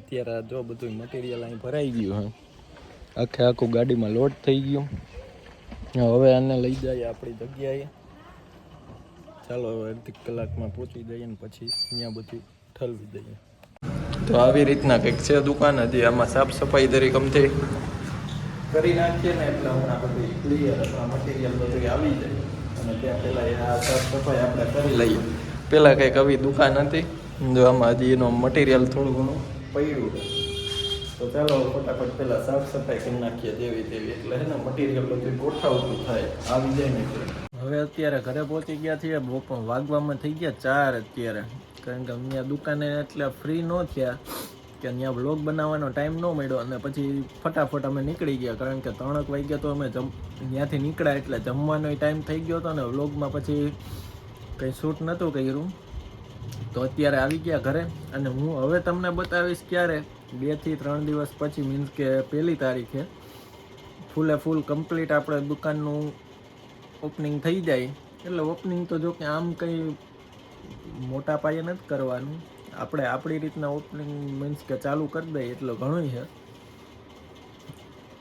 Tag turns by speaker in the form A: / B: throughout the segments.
A: અત્યારે જો બધું મટીરિયલ અહીં ભરાઈ ગયું હે આખું ગાડીમાં લોડ થઈ ગયું હવે આને લઈ જઈએ આપણી જગ્યાએ ચાલો હવે અડધી કલાકમાં પહોંચી જઈએ ને પછી અહીંયા બધું ઠલવી દઈએ તો આવી રીતના કંઈક છે દુકાન હતી આમાં સાફ સફાઈ દરેક અમથી કરી નાખીએ ને એટલે હમણાં બધું ક્લિયર આપણા મટીરિયલ બધું આવી જાય અને ત્યાં પહેલાં આ સાફ સફાઈ આપણે કરી લઈએ પહેલાં કંઈક આવી દુકાન હતી જો આમાં હજી એનો મટીરિયલ થોડું ઘણું પડ્યું તો ચાલો ફટાફટ પહેલાં સાફ સફાઈ કરી નાખીએ જેવી તેવી એટલે હે ને મટીરિયલ બધું ગોઠવતું થાય આવી જાય ને એટલે હવે અત્યારે ઘરે પહોંચી ગયા છીએ વાગવામાં થઈ ગયા 4 અત્યારે કારણ કે અહીંયા દુકાને એટલે ફ્રી ન થયા કે અહીંયા વ્લોગ બનાવવાનો ટાઈમ ન મળ્યો અને પછી ફટાફટ અમે નીકળી ગયા કારણ કે 3 વાગ્યા તો અમે ત્યાંથી નીકળ્યા એટલે જમવાનો ટાઈમ થઈ ગયો હતો ને વ્લોગમાં પછી કંઈ શૂટ નહોતું કર્યું તો અત્યારે આવી ગયા ઘરે અને હું હવે તમને બતાવીશ ક્યારે 2 થી 3 દિવસ પછી મીન્સ કે 1 તારીખે ફૂલે ફૂલ કમ્પ્લીટ આપણે દુકાનનું ઓપનિંગ થઈ જાય એટલે ઓપનિંગ તો જો કે આમ કંઈ મોટા પાયે નથી કરવાનું આપણે આપણી રીતના ઓપનિંગ મીન્સ કે ચાલુ કરી દઈએ એટલો ઘણું છે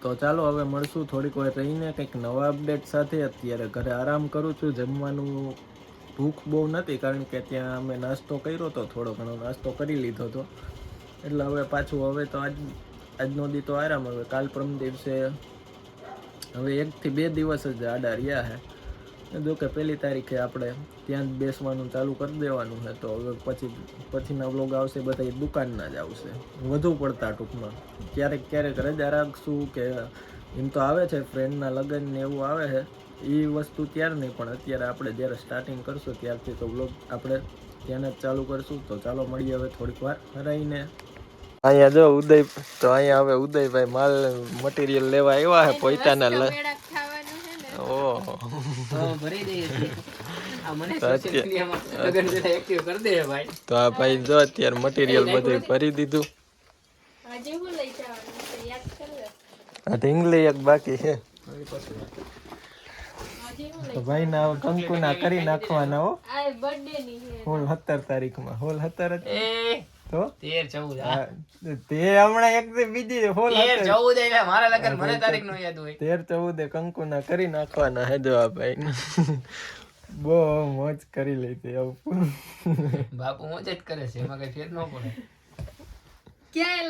A: તો ચાલો હવે મળશું થોડીક વાર રહીને કંઈક નવા અપડેટ સાથે અત્યારે ઘરે આરામ કરું છું જમવાનું ભૂખ બહુ નથી કારણ કે ત્યાં અમે નાસ્તો કર્યો હતો થોડો ઘણો નાસ્તો કરી લીધો હતો એટલે હવે પાછું હવે તો આજનો દી તો આરામ હવે કાલ પરમ દિવસે હવે 1 થી 2 દિવસ જ આડા રહ્યા છે જો કે 1 તારીખે આપણે ત્યાં જ બેસવાનું ચાલુ કરી દેવાનું છે તો હવે પછીના વ્લોગ આવશે બધા દુકાનના જ આવશે વધુ પડતા ટૂંકમાં ક્યારેક રજા રાખશું કે એમ તો આવે છે ફ્રેન્ડના લગ્ન ને એવું આવે છે એ વસ્તુ ત્યાર નહીં પણ અત્યારે આપણે જ્યારે સ્ટાર્ટિંગ કરશું ત્યારથી તો વ્લોગ આપણે ત્યાં જ ચાલુ કરશું તો ચાલો મળીએ હવે થોડીક વાર રહીને અહીંયા જો ઉદય તો અહીંયા હવે ઉદયભાઈ માલ મટીરિયલ લેવા આવ્યા છે પોતાના તો આ ભાઈ જો અત્યારે મટીરિયલ બધું ભરી દીધું ઢીંગલી એક બાકી છે તો ભાઈ ના કંકુના કરી નાખવાના હો હોલ 17 તારીખમાં હોલ 17 તો 13-14 તે હમણાં એક બીજી હોલ 13-14 મારા લગન મને તારીખ નો યાદ હોય 13-14 કંકુના કરી નાખવાના હે જો આ ભાઈ બહુ મોજ કરી લીધી આવું બાપુ મોજ જ કરે છે એમાં કઈ ફેર ન પડે ક્યાં